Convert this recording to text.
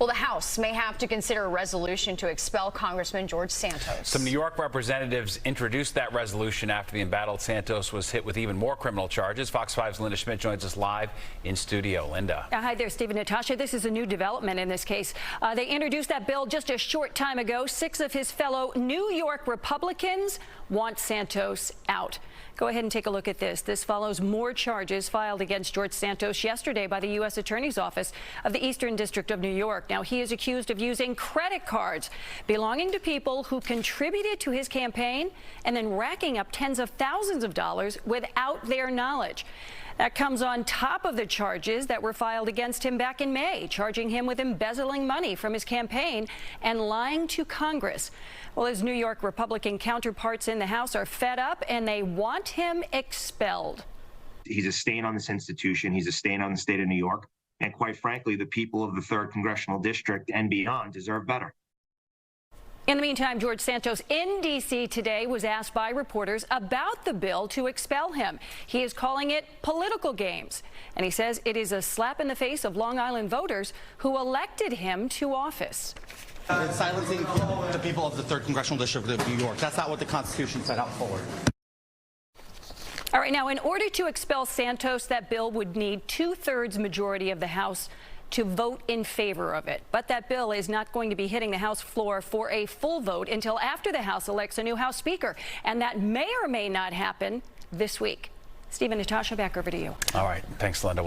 Well, the House may have to consider a resolution to expel Congressman George Santos. Some New York representatives introduced that resolution after the embattled Santos was hit with even more criminal charges. Fox 5's Linda Schmidt joins us live in studio. Linda. Hi there, Steve and Natasha. This is a new development in this case. They introduced that bill just a short time ago. 6 of his fellow New York Republicans want Santos out. Go ahead and take a look at this. This follows more charges filed against George Santos yesterday by the U.S. Attorney's Office of the Eastern District of New York. Now, he is accused of using credit cards belonging to people who contributed to his campaign and then racking up tens of thousands of dollars without their knowledge. That comes on top of the charges that were filed against him back in May, charging him with embezzling money from his campaign and lying to Congress. Well, his New York Republican counterparts in the House are fed up and they want him expelled. He's a stain on this institution. He's a stain on the state of New York. And quite frankly, the people of the 3rd Congressional District and beyond deserve better. In the meantime, George Santos in D.C. today was asked by reporters about the bill to expel him. He is calling it political games, and he says it is a slap in the face of Long Island voters who elected him to office. It's silencing the people of the 3rd Congressional District of New York. That's not what the Constitution set out for. All right, now, in order to expel Santos, that bill would need 2/3 majority of the House to vote in favor of it. But that bill is not going to be hitting the House floor for a full vote until after the House elects a new House Speaker. And that may or may not happen this week. Steve and Natasha, back over to you. All right. Thanks, Linda.